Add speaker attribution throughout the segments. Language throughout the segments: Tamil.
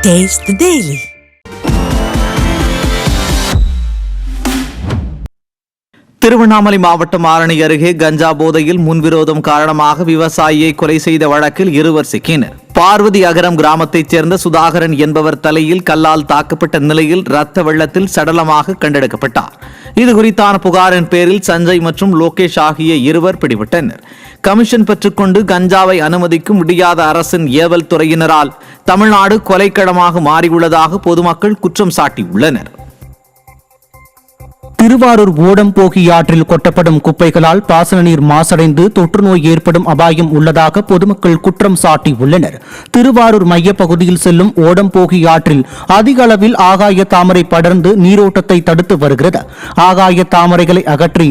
Speaker 1: Taste the Daily.
Speaker 2: திருவண்ணாமலை மாவட்டம் ஆரணி அருகே கஞ்சா போதையில் முன்விரோதம் காரணமாக விவசாயியை கொலை செய்த வழக்கில் இருவர் சிக்கினர். பார்வதி அகரம் கிராமத்தைச் சேர்ந்த சுதாகரன் என்பவர் தலையில் கல்லால் தாக்கப்பட்ட நிலையில் இரத்த வெள்ளத்தில் சடலமாக கண்டெடுக்கப்பட்டார். இதுகுறித்தான புகாரின் பேரில் சஞ்சய் மற்றும் லோகேஷ் ஆகிய இருவர் பிடிபட்டனர். கமிஷன் பெற்றுக்கொண்டு கஞ்சாவை அனுமதிக்கும் முடியாத அரசின் ஏவல் துறையினரால் தமிழ்நாடு கொலைக்களமாக மாறியுள்ளதாக பொதுமக்கள் குற்றம் சாட்டியுள்ளனர்.
Speaker 3: திருவாரூர் ஓடம்போகி ஆற்றில் கொட்டப்படும் குப்பைகளால் பாசன நீர் மாசடைந்து தொற்று நோய் ஏற்படும் அபாயம் உள்ளதாக பொதுமக்கள் குற்றம் சாட்டியுள்ளனர். திருவாரூர் மையப்பகுதியில் செல்லும் ஓடம்போகி ஆற்றில் அதிக அளவில் ஆகாய தாமரை படர்ந்து நீரோட்டத்தை தடுத்து வருகிறது. ஆகாய தாமரைகளை அகற்றி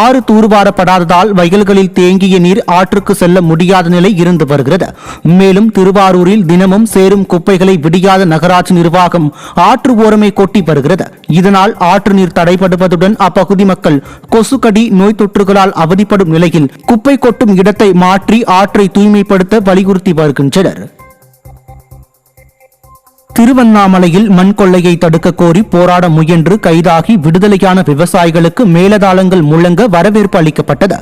Speaker 3: ஆறு தூர்வாரப்படாததால் வயல்களில் தேங்கிய நீர் ஆற்றுக்கு செல்ல முடியாத நிலை இருந்து வருகிறது. மேலும் திருவாரூரில் தினமும் சேரும் குப்பைகளை விடியாத நகராட்சி நிர்வாகம் ஆற்று ஓரமே கொட்டி வருகிறது. இதனால் ஆற்று நீர் தடைபடுவது அப்பகுதி மக்கள் கொசுக்கடி நோய் தொற்றுகளால் அவதிப்படும் நிலையில் குப்பை கொட்டும் இடத்தை மாற்றி ஆற்றை தூய்மைப்படுத்த வலியுறுத்தி வருகின்றனர். திருவண்ணாமலையில் மண் கொள்ளையை தடுக்க கோரி போராட முயன்று கைதாகி விடுதலையான விவசாயிகளுக்கு மேலதாளங்கள் முழங்க வரவேற்பு அளிக்கப்பட்டது.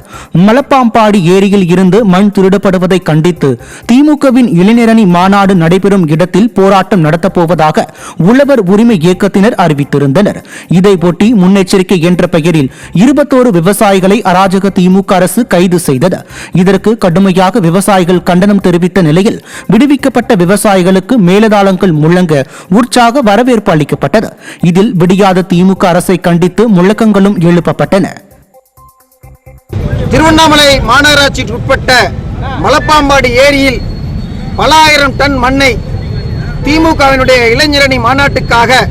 Speaker 3: மலப்பாம்பாடி ஏரியில் இருந்து மண் திருடப்படுவதை கண்டித்து திமுகவின் இளைஞரணி மாநாடு நடைபெறும் இடத்தில் போராட்டம் நடத்தப்போவதாக உழவர் உரிமை இயக்கத்தினர் அறிவித்திருந்தனர். இதையொட்டி முன்னெச்சரிக்கை என்ற பெயரில் 21 விவசாயிகளை அராஜக திமுக அரசு கைது செய்தது. இதற்கு கடுமையாக விவசாயிகள் கண்டனம் தெரிவித்த நிலையில் விடுவிக்கப்பட்ட விவசாயிகளுக்கு மேலதாளங்கள் முழங்க உற்சாக வரவேற்பு அளிக்கப்பட்டது. இதில் விடியாத திமுக அரசை கண்டித்து முழக்கங்களும் எழுப்பப்பட்டன.
Speaker 4: திருவண்ணாமலை மாநகராட்சிக்கு உட்பட்ட மலப்பாம்பாடி ஏரியில் பல ஆயிரம் டன் மண்ணை திமுகவினுடைய இளைஞரணி மாநாட்டுக்காக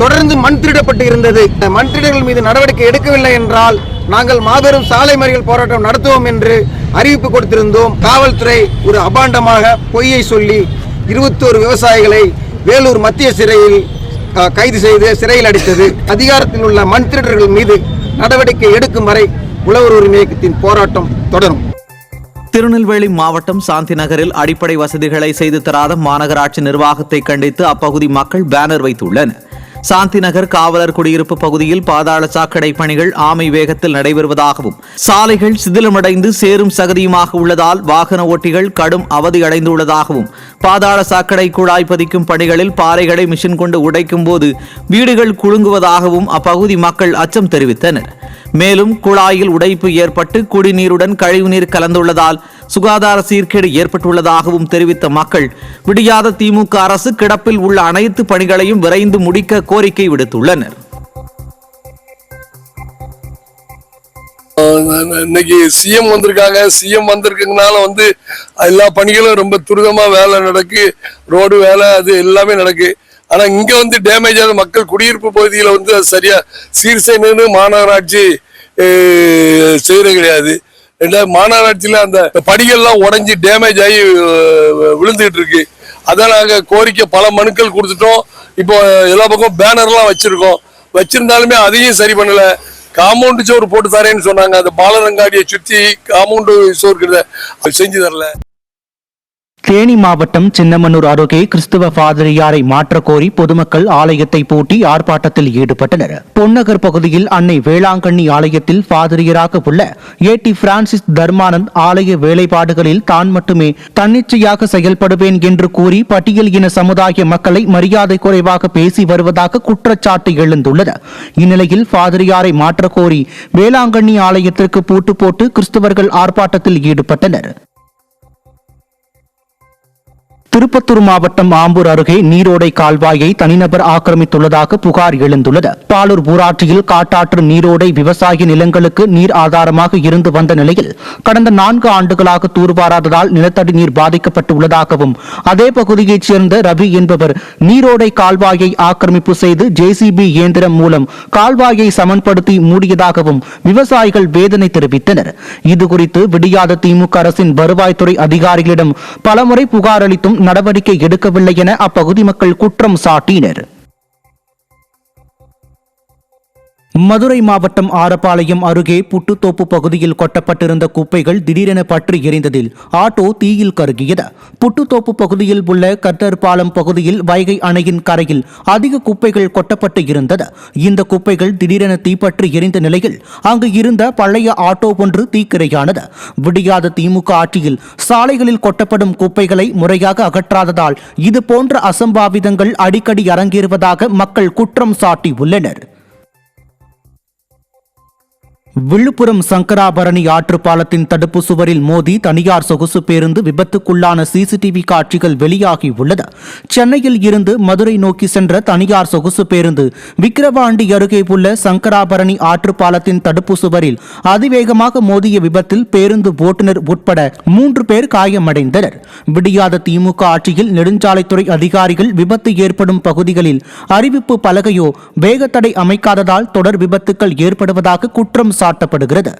Speaker 4: தொடர்ந்து மண் திருடப்பட்டு இருந்தது. மண் திருடர்கள் மீது நடவடிக்கை எடுக்கவில்லை என்றால் நாங்கள் மாபெரும் சாலை மறியல் போராட்டம் நடத்துவோம் என்று அறிவிப்பு கொடுத்திருந்தோம். காவல்துறை ஒரு அபாண்டமாக பொய்யை சொல்லி 21 விவசாயிகளை வேலூர் மத்திய சிறையில் கைது செய்து சிறையில் அடைத்தது. அதிகாரத்தில் உள்ள மண் திருடர்கள் மீது நடவடிக்கை எடுக்கும் வரை உழவர் உரிமை இயக்கத்தின் போராட்டம் தொடரும்.
Speaker 2: திருநெல்வேலி மாவட்டம் சாந்தி நகரில் அடிப்படை வசதிகளை செய்து தராத மாநகராட்சி நிர்வாகத்தை கண்டித்து அப்பகுதி மக்கள் பேனர் வைத்துள்ளனர். சாந்தி நகர் காவலர் குடியிருப்பு பகுதியில் பாதாள சாக்கடை பணிகள் ஆமை வேகத்தில் நடைபெறுவதாகவும் சாலைகள் சிதிலமடைந்து சேரும் சகதியுமாக உள்ளதால் வாகன ஓட்டிகள் கடும் அவதி அடைந்துள்ளதாகவும் பாதாள சாக்கடை குழாய் பதிக்கும் பணிகளில் பாறைகளை மிஷின் கொண்டு உடைக்கும் போது வீடுகள் குலுங்குவதாகவும் அப்பகுதி மக்கள் அச்சம் தெரிவித்தனர். மேலும் குழாயில் உடைப்பு ஏற்பட்டு குடிநீருடன் கழிவுநீர் கலந்துள்ளதால் சுகாதார சீர்கேடு ஏற்பட்டுள்ளதாகவும் தெரிவித்த மக்கள் விடியாத திமுக அரசு கிடப்பில் உள்ள அனைத்து பணிகளையும் விரைந்து முடிக்க கோரிக்கை விடுத்துள்ளனர்.
Speaker 5: இன்னைக்கு சிஎம் வந்திருக்காங்க. சிஎம் வந்திருக்கனால எல்லா பணிகளும் ரொம்ப துரிதமா வேலை நடக்கு. ரோடு வேலை அது எல்லாமே நடக்கு. ஆனா இங்க டேமேஜ் ஆன மக்கள் குடியிருப்பு பகுதியில அது சரியா சீர் செய்யணும்னு மாநகராட்சி செய்யறது கிடையாது. மாநகராட்சியில அந்த படிகள்லாம் உடைஞ்சு டேமேஜ் ஆகி விழுந்துட்டு இருக்கு. அதான் நாங்க கோரிக்கை பல மனுக்கள் கொடுத்துட்டோம். இப்போ எல்லா பக்கம் பேனர்லாம் வச்சிருந்தாலுமே அதையும் சரி பண்ணல. காம்பவுண்ட் சோறு போட்டு தரேன்னு சொன்னாங்க. அந்த பாலரங்காடியை சுத்தி காம்பவுண்ட் சோறு செஞ்சு தரல.
Speaker 3: தேனி மாவட்டம் சின்னமனூர் அருகே கிறிஸ்துவ பாதிரியாரை மாற்ற கோரி பொதுமக்கள் ஆலயத்தை பூட்டி ஆர்ப்பாட்டத்தில் ஈடுபட்டனர். பொன்னகர் பகுதியில் அன்னை வேளாங்கண்ணி ஆலயத்தில் பாதிரியராக உள்ள ஏடி பிரான்சிஸ் தர்மானந்த் ஆலய வேலைப்பாடுகளில் தான் மட்டுமே தன்னிச்சையாக செயல்படுவேன் என்று கூறி பட்டியல் இன சமுதாய மக்களை மரியாதை குறைவாக பேசி வருவதாக குற்றச்சாட்டு எழுந்துள்ளது. இந்நிலையில் பாதிரியாரை மாற்ற கோரி வேளாங்கண்ணி ஆலயத்திற்கு பூட்டு போட்டு கிறிஸ்தவர்கள் ஆர்ப்பாட்டத்தில் ஈடுபட்டனர். திருப்பத்தூர் மாவட்டம் ஆம்பூர் அருகே நீரோடை கால்வாயை தனிநபர் ஆக்கிரமித்துள்ளதாக புகார் எழுந்துள்ளது. பாலூர் ஊராட்சியில் காட்டாற்று நீரோடை விவசாய நிலங்களுக்கு நீர் ஆதாரமாக இருந்து வந்த நிலையில் கடந்த 4 ஆண்டுகளாக தூர்வாராததால் நிலத்தடி நீர் பாதிக்கப்பட்டுள்ளதாகவும் அதே பகுதியைச் சேர்ந்த ரவி என்பவர் நீரோடை கால்வாயை ஆக்கிரமிப்பு செய்து ஜேசிபி இயந்திரம் மூலம் கால்வாயை சமன்படுத்தி மூடியதாகவும் விவசாயிகள் வேதனை தெரிவித்தனர். இதுகுறித்து விடியாத திமுக அரசின் வருவாய்த்துறை அதிகாரிகளிடம் பலமுறை புகார் அளித்தும் நடவடிக்கை எடுக்கவில்லை என அப்பகுதி மக்கள் குற்றம் சாட்டினர். மதுரை மாவட்டம் ஆரப்பாளையம் அருகே புட்டுத்தோப்பு பகுதியில் கொட்டப்பட்டிருந்த குப்பைகள் திடீரென பற்றி எரிந்ததில் ஆட்டோ தீயில் கருகியது. புட்டுத்தோப்பு பகுதியில் உள்ள கட்டர் பாலம் பகுதியில் வைகை அணையின் கரையில் அதிக குப்பைகள் கொட்டப்பட்டு இருந்தது. இந்த குப்பைகள் திடீரென தீப்பற்றி எரிந்த நிலையில் அங்கு இருந்த பழைய ஆட்டோ ஒன்று தீக்கிரையானது. விடியாத திமுக ஆட்சியில் சாலைகளில் கொட்டப்படும் குப்பைகளை முறையாக அகற்றாததால் இதுபோன்ற அசம்பாவிதங்கள் அடிக்கடி அரங்கேறுவதாக மக்கள் குற்றம் சாட்டியுள்ளனர். விழுப்புரம் சங்கராபரணி ஆற்று பாலத்தின் தடுப்பு சுவரில் மோதி தனியார் சொகுசு பேருந்து விபத்துக்குள்ளான சிசிடிவி காட்சிகள் வெளியாகியுள்ளது. சென்னையில் இருந்து மதுரை நோக்கி சென்ற தனியார் சொகுசு பேருந்து விக்கிரவாண்டி அருகே உள்ள சங்கராபரணி ஆற்று பாலத்தின் தடுப்பு சுவரில் அதிவேகமாக மோதிய விபத்தில் பேருந்து ஓட்டுநர் உட்பட 3 பேர் காயமடைந்தனர். விடியாத திமுக ஆட்சியில் நெடுஞ்சாலைத்துறை அதிகாரிகள் விபத்து ஏற்படும் பகுதிகளில் அறிவிப்பு பலகையோ வேகத்தடை அமைக்காததால் தொடர் விபத்துக்கள் ஏற்படுவதாக குற்றம் சாட்டப்படுகிறது.